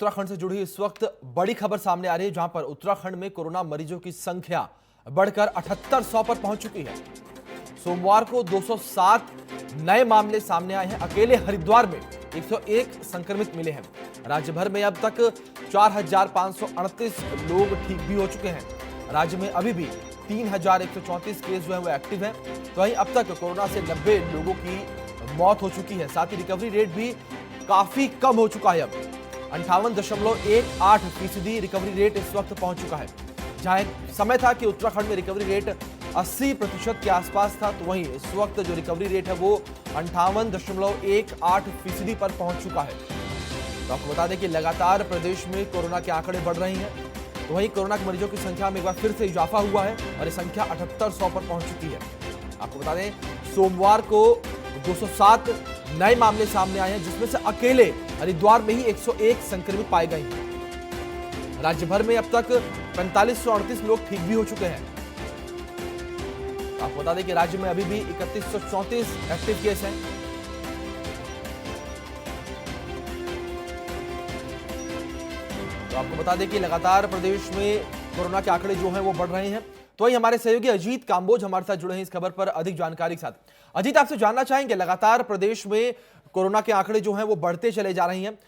उत्तराखंड से जुड़ी इस वक्त बड़ी खबर सामने आ रही है, जहां पर उत्तराखंड में कोरोना मरीजों की संख्या बढ़कर 7800 पर पहुंच चुकी है। सोमवार को 207 नए मामले सामने आए हैं। अकेले हरिद्वार में 101 संक्रमित मिले हैं। राज्य भर में अब तक 4538 लोग ठीक भी हो चुके हैं। राज्य में अभी भी 3134 केस जो है वो एक्टिव हैं। तो वहीं अब तक कोरोना से 90 लोगों की मौत हो चुकी है। साथ ही रिकवरी रेट भी काफी कम हो चुका है। अब 58.18% रिकवरी रेट इस वक्त पहुंच चुका है। जहां एक समय था कि उत्तराखंड में रिकवरी रेट 80% के आसपास था, तो वहीं इस वक्त जो रिकवरी रेट है वो 58.18% पर पहुंच चुका है। तो आपको बता दें कि लगातार प्रदेश में कोरोना के आंकड़े बढ़ रहे हैं। तो वहीं कोरोना के मरीजों की संख्या में एक बार फिर से इजाफा हुआ है और ये संख्या 7800 पर पहुंच चुकी है। आपको बता दें सोमवार को 207 नए मामले सामने आए हैं, जिसमें से अकेले हरिद्वार में ही 101 संक्रमित पाए गए हैं। राज्य भर में अब तक 4538 लोग ठीक भी हो चुके हैं। आपको बता दें कि राज्य में अभी भी 3134 एक्टिव केस हैं। तो आपको बता दें कि लगातार प्रदेश में कोरोना के आंकड़े जो हैं वो बढ़ रहे हैं। तो वही हमारे सहयोगी अजीत कांबोज हमारे साथ जुड़े हैं इस खबर पर अधिक जानकारी के साथ। अजीत, आपसे जानना चाहेंगे, लगातार प्रदेश में कोरोना के आंकड़े जो हैं वो बढ़ते चले जा रही हैं।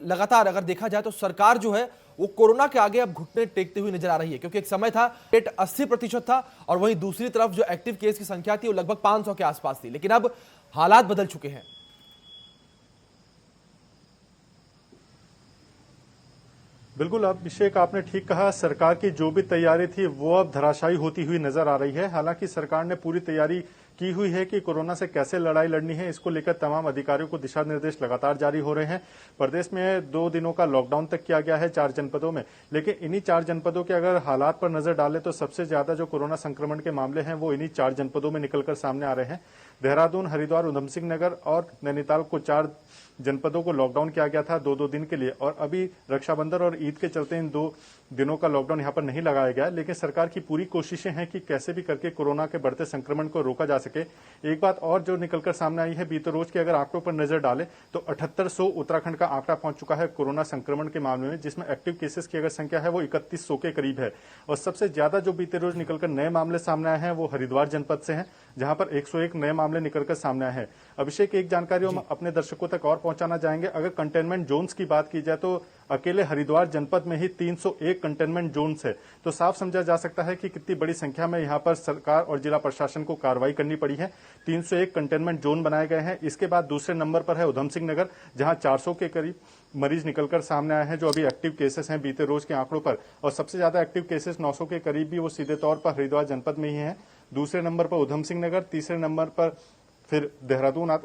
लगातार अगर देखा जाए तो सरकार जो है वो कोरोना के आगे अब घुटने टेकते हुए नजर आ रही है, क्योंकि एक समय था रेट 80% था और वहीं दूसरी तरफ जो एक्टिव केस की संख्या थी वो लगभग 500 के आसपास थी। लेकिन अब हालात बदल चुके हैं। बिल्कुल अभिषेक, आपने ठीक कहा। सरकार की जो भी तैयारी थी वो अब धराशायी होती हुई नजर आ रही है। हालांकि सरकार ने पूरी तैयारी की हुई है कि कोरोना से कैसे लड़ाई लड़नी है। इसको लेकर तमाम अधिकारियों को दिशा निर्देश लगातार जारी हो रहे हैं। प्रदेश में 2 दिनों का लॉकडाउन तक किया गया है 4 जनपदों में। लेकिन इन्हीं 4 जनपदों के अगर हालात पर नजर डालें तो सबसे ज्यादा जो कोरोना संक्रमण के मामले हैं वो इन्हीं 4 जनपदों में निकलकर सामने आ रहे हैं। देहरादून, हरिद्वार, उधमसिंह नगर और नैनीताल को 4 जनपदों को लॉकडाउन किया गया था 2-2 दिन के लिए। और अभी रक्षाबंधन और ईद के चलते इन 2 दिनों का लॉकडाउन यहां पर नहीं लगाया गया। लेकिन सरकार की पूरी कोशिशें हैं कि कैसे भी करके कोरोना के बढ़ते संक्रमण को रोका जा सके। एक बात और जो निकलकर सामने आई है, बीते रोज के अगर आंकड़ों पर नजर डालें तो 7800 उत्तराखंड का आंकड़ा पहुंच चुका है कोरोना संक्रमण के मामले में, जिसमें एक्टिव केसेस की अगर संख्या है वो 3100 के करीब है। और सबसे ज्यादा जो बीते रोज निकलकर नए मामले सामने आए हैं वो हरिद्वार जनपद से हैं, जहां पर 101 नए मामले निकलकर सामने आए हैं। अभिषेक, एक जानकारी हम अपने दर्शकों तक और पहुंचाना चाहेंगे। अगर कंटेनमेंट जोन्स की बात की जाए तो अकेले हरिद्वार जनपद में ही 301 कंटेनमेंट जोन्स है। तो साफ समझा जा सकता है कि कितनी बड़ी संख्या में यहां पर सरकार और जिला प्रशासन को कार्रवाई करनी पड़ी है। 301 कंटेनमेंट जोन बनाए गए हैं। इसके बाद दूसरे नंबर पर है उधमसिंह नगर, जहां 400 के करीब मरीज निकलकर सामने आए हैं जो अभी एक्टिव केसेस हैं बीते रोज के आंकड़ों पर। और सबसे ज्यादा एक्टिव केसेस 900 के करीब भी वो सीधे तौर पर हरिद्वार जनपद में ही है। दूसरे नंबर पर उधमसिंह नगर, तीसरे नंबर पर फिर देहरादून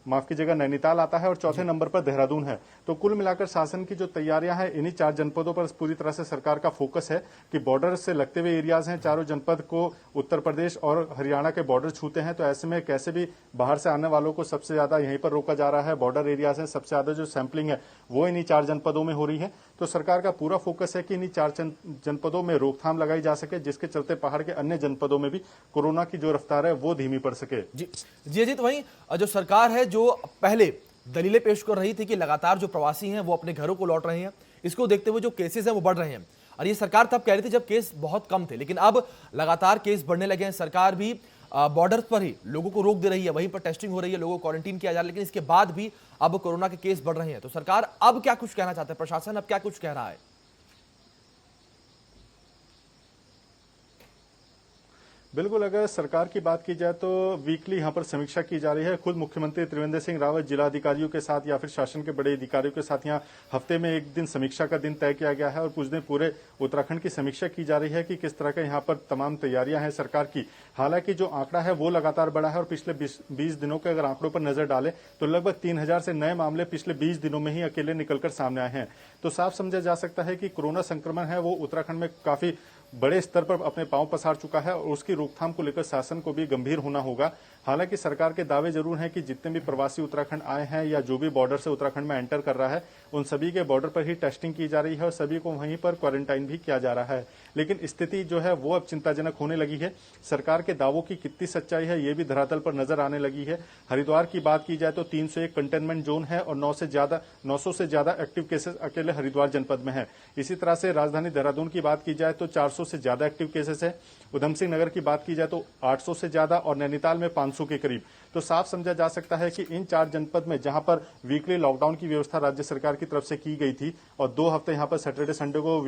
माफ कीजिएगा नैनीताल आता है और चौथे नंबर पर देहरादून है। तो कुल मिलाकर शासन की जो तैयारियां हैं इन्हीं 4 जनपदों पर पूरी तरह से सरकार का फोकस है कि बॉर्डर से लगते हुए एरियाज हैं। चारों जनपद को उत्तर प्रदेश और हरियाणा के बॉर्डर छूते हैं। तो ऐसे में कैसे भी बाहर से आने वालों को सबसे ज्यादा यहीं पर रोका जा रहा है। बॉर्डर एरियाज हैं, सबसे ज्यादा जो सैंपलिंग है वो इन्हीं 4 जनपदों में हो रही है। तो सरकार का पूरा फोकस है कि इन्हीं 4 जनपदों में रोकथाम लगाई जा सके, जिसके चलते पहाड़ के अन्य जनपदों में भी कोरोना की जो रफ्तार है वो धीमी पड़ सके। जी, तो वहीं जो सरकार है जो पहले दलीलें पेश कर रही थी कि लगातार जो प्रवासी हैं वो अपने घरों को लौट रहे हैं, इसको देखते हुए जो केसेस हैं वो बढ़ रहे हैं। और ये सरकार तब कह रही थी जब केस बहुत कम थे, लेकिन अब लगातार केस बढ़ने लगे हैं। सरकार भी बॉर्डर पर ही लोगों को रोक दे रही है, वहीं पर टेस्टिंग हो रही है, लोगों को क्वारंटीन किया जा रहा है, लेकिन इसके बाद भी अब कोरोना के केस बढ़ रहे हैं। तो सरकार अब क्या कुछ कहना चाहता है, प्रशासन अब क्या कुछ कह रहा है? बिल्कुल, अगर सरकार की बात की जाए तो वीकली यहां पर समीक्षा की जा रही है। खुद मुख्यमंत्री त्रिवेंद्र सिंह रावत जिला अधिकारियों के साथ या फिर शासन के बड़े अधिकारियों के साथ यहां हफ्ते में एक दिन समीक्षा का दिन तय किया गया है और कुछ दिन पूरे उत्तराखंड की समीक्षा की जा रही है कि किस तरह का यहां पर तमाम तैयारियां हैं सरकार की। हालांकि जो आंकड़ा है वो लगातार बढ़ा है और पिछले 20 दिनों के अगर आंकड़ों पर नजर डाले तो लगभग 3000 से नए मामले पिछले 20 दिनों में ही अकेले निकलकर सामने आए हैं। तो साफ समझा जा सकता है कि कोरोना संक्रमण है वो उत्तराखंड में काफी बड़े स्तर पर अपने पांव पसार चुका है और उसकी रोकथाम को लेकर शासन को भी गंभीर होना होगा। हालांकि सरकार के दावे जरूर हैं कि जितने भी प्रवासी उत्तराखंड आए हैं या जो भी बॉर्डर से उत्तराखंड में एंटर कर रहा है, उन सभी के बॉर्डर पर ही टेस्टिंग की जा रही है और सभी को वहीं पर क्वारंटाइन भी किया जा रहा है। लेकिन स्थिति जो है वो अब चिंताजनक होने लगी है। सरकार के दावों की कितनी सच्चाई है ये भी धरातल पर नजर आने लगी है। हरिद्वार की बात की जाए तो 301 कंटेनमेंट जोन है और 900 से ज्यादा एक्टिव केसेस अकेले हरिद्वार जनपद में है। इसी तरह से राजधानी देहरादून की बात की जाए तो 400 से ज्यादा एक्टिव केसेस है। उधम सिंह नगर की बात की जाए तो 800 से ज्यादा और नैनीताल में 500 के करीब। तो साफ समझा जा सकता है कि इन 4 जनपद में जहां पर वीकली लॉकडाउन की व्यवस्था राज्य सरकार की तरफ से की गई थी और 2 हफ्ते यहां पर सैटरडे संडे को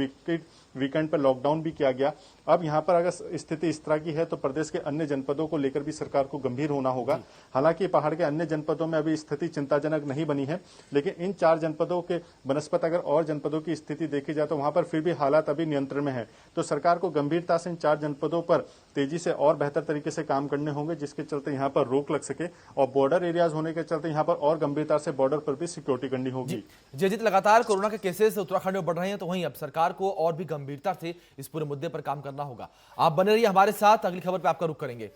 वीकेंड पर लॉकडाउन भी किया गया, अब यहां पर अगर स्थिति इस तरह की है तो प्रदेश के अन्य जनपदों को लेकर भी सरकार को गंभीर होना होगा। हालांकि पहाड़ के अन्य जनपदों में अभी स्थिति चिंताजनक नहीं बनी है, लेकिन इन 4 जनपदों के बनस्पत अगर और जनपदों की स्थिति देखी जाए तो वहां पर फिर भी हालात अभी नियंत्रण में है। तो सरकार को गंभीरता से इन 4 जनपदों पर तेजी से और बेहतर तरीके से काम करने होंगे, जिसके चलते यहां पर रोक लग सके और बॉर्डर एरियाज होने के चलते यहां पर और गंभीरता से बॉर्डर पर भी सिक्योरिटी करनी होगी। जयजीत, लगातार कोरोना के केसेस उत्तराखंड में बढ़ रहे हैं, तो वहीं अब सरकार को और भी गंभीरता से इस पूरे मुद्दे पर काम करना होगा। आप बने रहिए हमारे साथ, अगली खबर पर आपका रुख करेंगे।